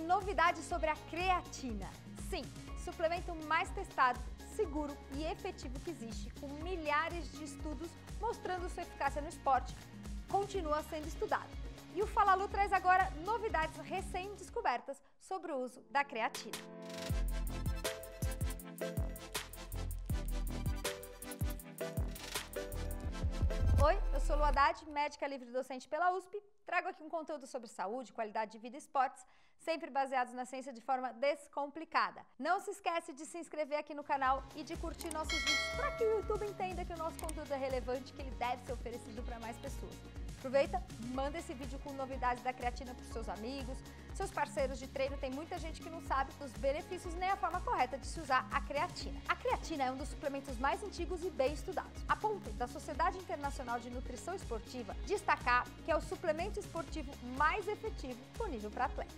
novidades sobre a creatina. Sim, suplemento mais testado, seguro e efetivo que existe, com milhares de estudos mostrando sua eficácia no esporte, continua sendo estudado. E o Fala Lu traz agora novidades recém-descobertas sobre o uso da creatina. Oi, eu sou Lu Haddad, médica livre docente pela USP. Trago aqui um conteúdo sobre saúde, qualidade de vida e esportes, sempre baseados na ciência de forma descomplicada. Não se esquece de se inscrever aqui no canal e de curtir nossos vídeos para que o YouTube entenda que o nosso conteúdo é relevante, que ele deve ser oferecido para mais pessoas. Aproveita, manda esse vídeo com novidades da creatina para os seus amigos, seus parceiros de treino. Tem muita gente que não sabe dos benefícios nem a forma correta de se usar a creatina. A creatina é um dos suplementos mais antigos e bem estudados, a ponto da Sociedade Internacional de Nutrição Esportiva destacar que é o suplemento esportivo mais efetivo disponível para atletas.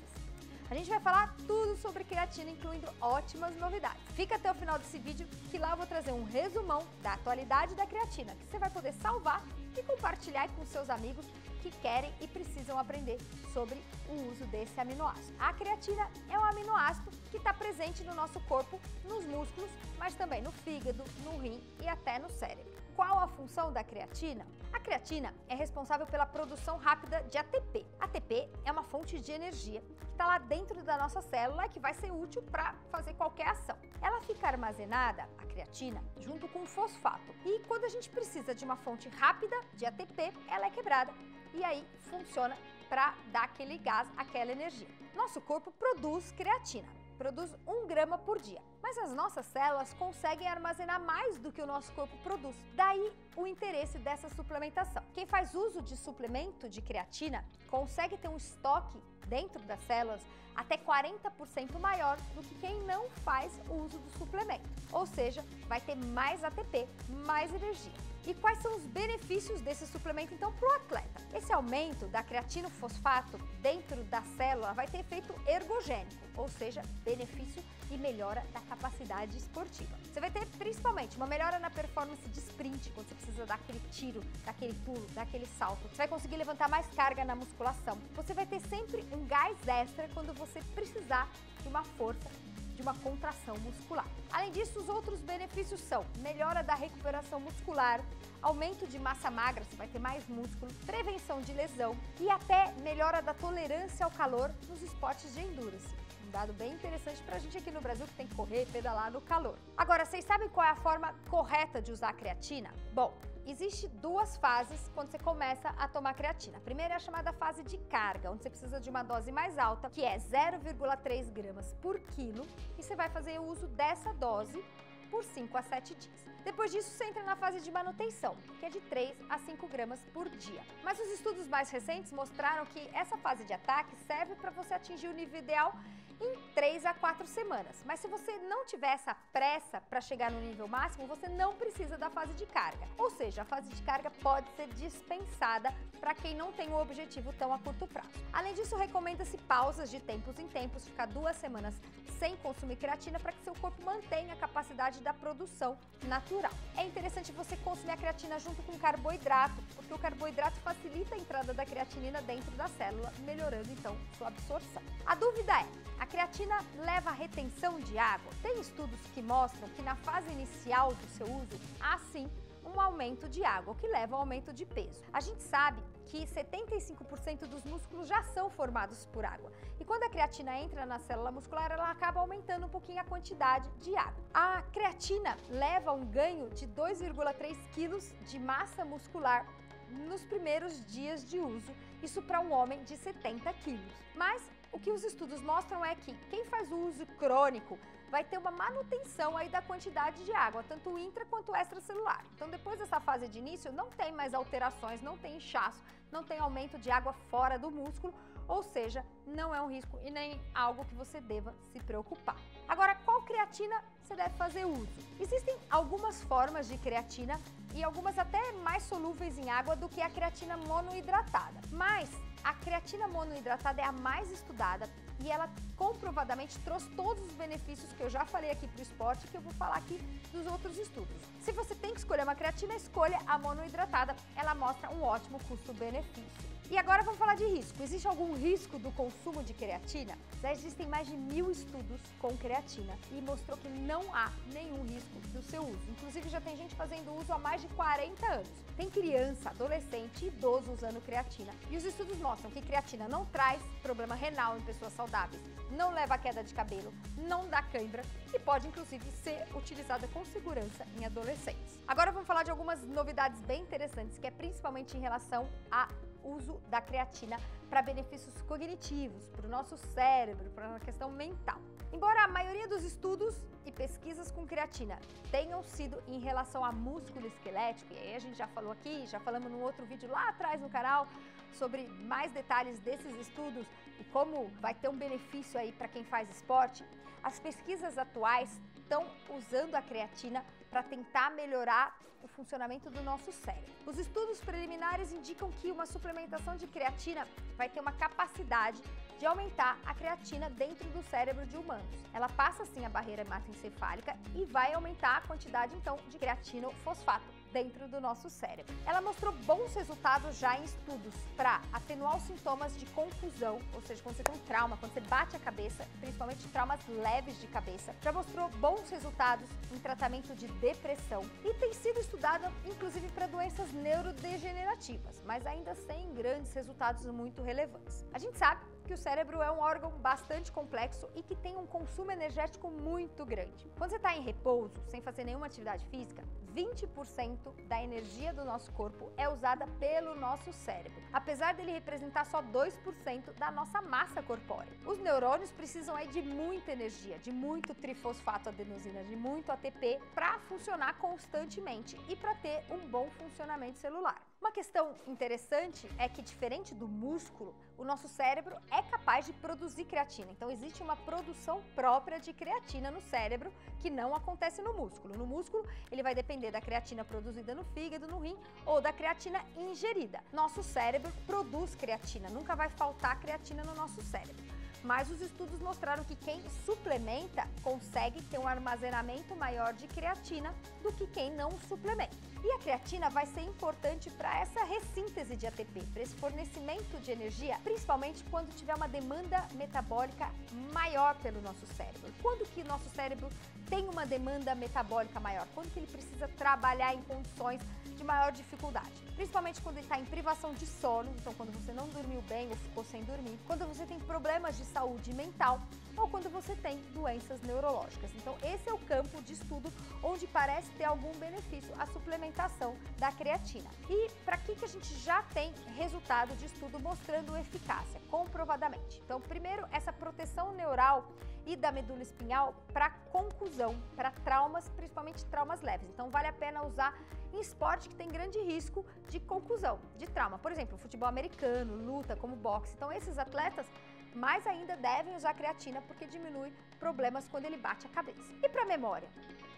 A gente vai falar tudo sobre creatina, incluindo ótimas novidades. Fica até o final desse vídeo que lá eu vou trazer um resumão da atualidade da creatina, que você vai poder salvar e compartilhar com seus amigos que querem e precisam aprender sobre o uso desse aminoácido. A creatina é um aminoácido que está presente no nosso corpo, nos músculos, mas também no fígado, no rim e até no cérebro. Qual a função da creatina? A creatina é responsável pela produção rápida de ATP. ATP é uma fonte de energia que está lá dentro da nossa célula e que vai ser útil para fazer qualquer ação. Ela fica armazenada, a creatina, junto com o fosfato. E quando a gente precisa de uma fonte rápida de ATP, ela é quebrada e aí funciona para dar aquele gás, aquela energia. Nosso corpo produz creatina, produz 1 grama por dia. Mas as nossas células conseguem armazenar mais do que o nosso corpo produz. Daí o interesse dessa suplementação. Quem faz uso de suplemento de creatina consegue ter um estoque dentro das células até 40% maior do que quem não faz uso do suplemento. Ou seja, vai ter mais ATP, mais energia. E quais são os benefícios desse suplemento então para o atleta? Esse aumento da creatinofosfato dentro da célula vai ter efeito ergogênico, ou seja, benefício e melhora da capacidade esportiva. Você vai ter principalmente uma melhora na performance de sprint, quando você precisa dar aquele tiro, daquele pulo, daquele salto. Você vai conseguir levantar mais carga na musculação. Você vai ter sempre um gás extra quando você precisar de uma força, de uma contração muscular. Além disso, os outros benefícios são melhora da recuperação muscular, aumento de massa magra, você vai ter mais músculo, prevenção de lesão e até melhora da tolerância ao calor nos esportes de endurance. Um dado bem interessante pra gente aqui no Brasil que tem que correr e pedalar no calor. Agora, vocês sabem qual é a forma correta de usar a creatina? Bom, existe 2 fases quando você começa a tomar creatina. A primeira é a chamada fase de carga, onde você precisa de uma dose mais alta, que é 0,3 gramas por quilo, e você vai fazer o uso dessa dose por 5 a 7 dias. Depois disso, você entra na fase de manutenção, que é de 3 a 5 gramas por dia. Mas os estudos mais recentes mostraram que essa fase de ataque serve para você atingir o nível ideal em 3 a 4 semanas. Mas se você não tiver essa pressa para chegar no nível máximo, você não precisa da fase de carga. Ou seja, a fase de carga pode ser dispensada para quem não tem um objetivo tão a curto prazo. Além disso, recomenda-se pausas de tempos em tempos, ficar 2 semanas sem consumir creatina para que seu corpo mantenha a capacidade da produção natural. É interessante você consumir a creatina junto com carboidrato, porque o carboidrato facilita a entrada da creatinina dentro da célula, melhorando então sua absorção. A dúvida é, a creatina leva à retenção de água? Tem estudos que mostram que na fase inicial do seu uso há sim um aumento de água, o que leva ao aumento de peso. A gente sabe que 75% dos músculos já são formados por água. E quando a creatina entra na célula muscular, ela acaba aumentando um pouquinho a quantidade de água. A creatina leva a um ganho de 2,3 quilos de massa muscular nos primeiros dias de uso, isso para um homem de 70 quilos. Mas o que os estudos mostram é que quem faz o uso crônico vai ter uma manutenção aí da quantidade de água, tanto intra quanto extracelular. Então, depois dessa fase de início, não tem mais alterações, não tem inchaço, não tem aumento de água fora do músculo, ou seja, não é um risco e nem algo que você deva se preocupar. Agora, qual creatina você deve fazer uso? Existem algumas formas de creatina e algumas até mais solúveis em água do que a creatina monoidratada, mas a creatina monoidratada é a mais estudada e ela comprovadamente trouxe todos os benefícios que eu já falei aqui para o esporte e que eu vou falar aqui dos outros estudos. Se você tem que escolher uma creatina, escolha a monoidratada, ela mostra um ótimo custo-benefício. E agora vamos falar de risco. Existe algum risco do consumo de creatina? Já existem mais de 1000 estudos com creatina e mostrou que não há nenhum risco do seu uso. Inclusive já tem gente fazendo uso há mais de 40 anos. Tem criança, adolescente e idoso usando creatina. E os estudos mostram que creatina não traz problema renal em pessoas saudáveis, não leva a queda de cabelo, não dá cãibra e pode inclusive ser utilizada com segurança em adolescentes. Agora vamos falar de algumas novidades bem interessantes, que é principalmente em relação a uso da creatina para benefícios cognitivos, para o nosso cérebro, para a questão mental. Embora a maioria dos estudos e pesquisas com creatina tenham sido em relação a músculo esquelético, e aí a gente já falou aqui, já falamos num outro vídeo lá atrás no canal sobre mais detalhes desses estudos e como vai ter um benefício aí para quem faz esporte, as pesquisas atuais estão usando a creatina para tentar melhorar o funcionamento do nosso cérebro. Os estudos preliminares indicam que uma suplementação de creatina vai ter uma capacidade de aumentar a creatina dentro do cérebro de humanos. Ela passa assim a barreira hematoencefálica e vai aumentar a quantidade então de creatinofosfato dentro do nosso cérebro. Ela mostrou bons resultados já em estudos para atenuar os sintomas de confusão, ou seja, quando você tem um trauma, quando você bate a cabeça, principalmente traumas leves de cabeça. Já mostrou bons resultados em tratamento de depressão e tem sido estudada inclusive para doenças neurodegenerativas, mas ainda sem grandes resultados muito relevantes. A gente sabe que o cérebro é um órgão bastante complexo e que tem um consumo energético muito grande. Quando você está em repouso, sem fazer nenhuma atividade física, 20% da energia do nosso corpo é usada pelo nosso cérebro, apesar dele representar só 2% da nossa massa corpórea. Os neurônios precisam aí de muita energia, de muito trifosfato adenosina, de muito ATP para funcionar constantemente e para ter um bom funcionamento celular. Uma questão interessante é que, diferente do músculo, o nosso cérebro é capaz de produzir creatina. Então, existe uma produção própria de creatina no cérebro que não acontece no músculo. No músculo, ele vai depender da creatina produzida no fígado, no rim ou da creatina ingerida. Nosso cérebro produz creatina, nunca vai faltar creatina no nosso cérebro. Mas os estudos mostraram que quem suplementa consegue ter um armazenamento maior de creatina do que quem não suplementa. E a creatina vai ser importante para essa ressíntese de ATP, para esse fornecimento de energia, principalmente quando tiver uma demanda metabólica maior pelo nosso cérebro. Quando que o nosso cérebro tem uma demanda metabólica maior? Quando que ele precisa trabalhar em condições de maior dificuldade? Principalmente quando ele está em privação de sono, então quando você não dormiu bem ou ficou sem dormir, quando você tem problemas de saúde mental ou quando você tem doenças neurológicas. Então esse é o campo de estudo onde parece ter algum benefício a suplementação da creatina. E para que a gente já tem resultado de estudo mostrando eficácia, comprovadamente. Então primeiro, essa proteção neural e da medula espinhal para concussão, para traumas, principalmente traumas leves. Então vale a pena usar em esporte que tem grande risco de concussão, de trauma. Por exemplo, futebol americano, luta, como boxe. Então esses atletas mais ainda devem usar creatina porque diminui problemas quando ele bate a cabeça. E para memória?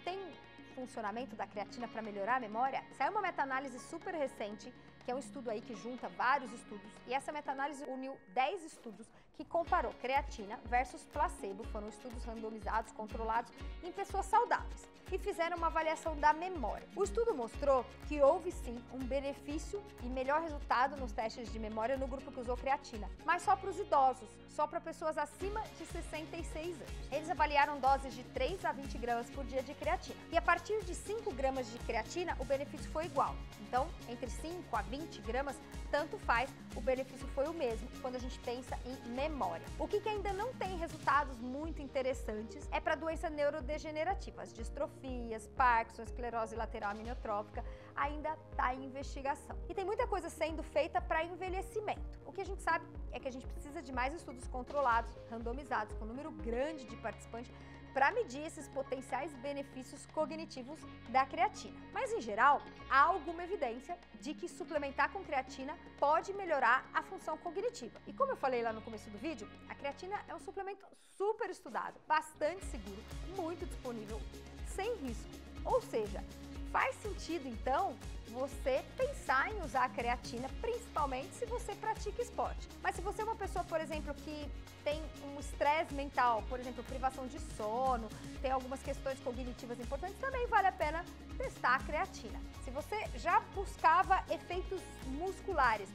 Tem funcionamento da creatina para melhorar a memória? Saiu uma meta-análise super recente, que é um estudo aí que junta vários estudos, e essa meta-análise uniu 10 estudos que comparou creatina versus placebo, foram estudos randomizados, controlados em pessoas saudáveis, e fizeram uma avaliação da memória. O estudo mostrou que houve sim um benefício e melhor resultado nos testes de memória no grupo que usou creatina, mas só para os idosos, só para pessoas acima de 66 anos. Eles avaliaram doses de 3 a 20 gramas por dia de creatina, e a partir de 5 gramas de creatina o benefício foi igual. Então, entre 5 a 20 gramas, tanto faz, o benefício foi o mesmo quando a gente pensa em memória. O que ainda não tem resultados muito interessantes é para doenças neurodegenerativas, distrofias, Parkinson, esclerose lateral aminiotrófica, ainda está em investigação. E tem muita coisa sendo feita para envelhecimento. O que a gente sabe é que a gente precisa de mais estudos controlados, randomizados, com um número grande de participantes, para medir esses potenciais benefícios cognitivos da creatina. Mas, em geral, há alguma evidência de que suplementar com creatina pode melhorar a função cognitiva. E como eu falei lá no começo do vídeo, a creatina é um suplemento super estudado, bastante seguro, muito disponível, sem risco. Ou seja, faz sentido, então, você pensar em usar a creatina, principalmente se você pratica esporte. Mas se você é uma pessoa, por exemplo, que tem um estresse mental, por exemplo, privação de sono, tem algumas questões cognitivas importantes, também vale a pena testar a creatina. Se você já buscava efeitos musculares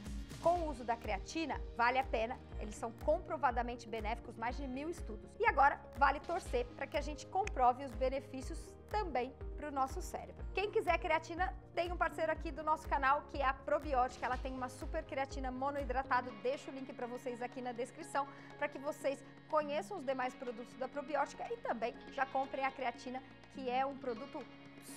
com o uso da creatina, vale a pena, eles são comprovadamente benéficos, mais de 1000 estudos. E agora, vale torcer para que a gente comprove os benefícios também para o nosso cérebro. Quem quiser creatina, tem um parceiro aqui do nosso canal, que é a Probiótica. Ela tem uma super creatina monohidratado, deixo o link para vocês aqui na descrição, para que vocês conheçam os demais produtos da Probiótica e também já comprem a creatina, que é um produto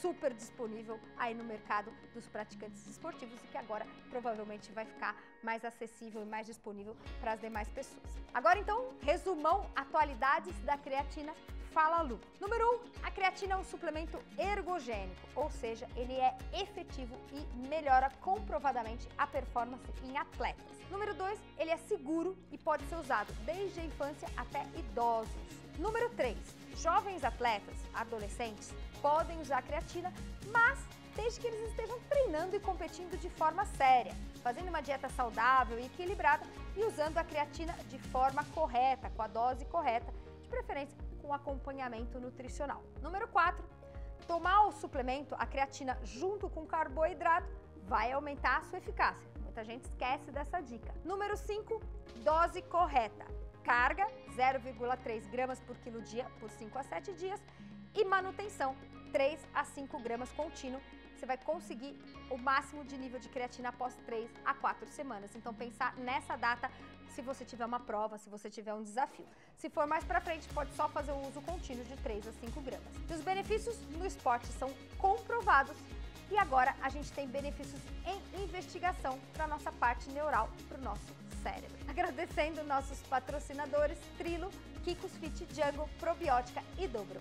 super disponível aí no mercado dos praticantes esportivos e que agora provavelmente vai ficar mais acessível e mais disponível para as demais pessoas. Agora então, resumão, atualidades da creatina Fala Lu. Número 1, a creatina é um suplemento ergogênico, ou seja, ele é efetivo e melhora comprovadamente a performance em atletas. Número 2, ele é seguro e pode ser usado desde a infância até idosos. Número 3, jovens atletas, adolescentes, podem usar creatina, mas desde que eles estejam treinando e competindo de forma séria, fazendo uma dieta saudável e equilibrada e usando a creatina de forma correta, com a dose correta, de preferência com acompanhamento nutricional. Número 4, tomar o suplemento, a creatina, junto com carboidrato, vai aumentar a sua eficácia. Muita gente esquece dessa dica. Número 5, dose correta. Carga, 0,3 gramas por quilo dia por 5 a 7 dias e manutenção, 3 a 5 gramas contínuo. Você vai conseguir o máximo de nível de creatina após 3 a 4 semanas. Então, pensar nessa data se você tiver uma prova, se você tiver um desafio. Se for mais para frente, pode só fazer o uso contínuo de 3 a 5 gramas. E os benefícios no esporte são comprovados e agora a gente tem benefícios em investigação para a nossa parte neural, para o nosso cérebro. Agradecendo nossos patrocinadores Trilo, Kikos Fit, Jungle, Probiótica e Dobro.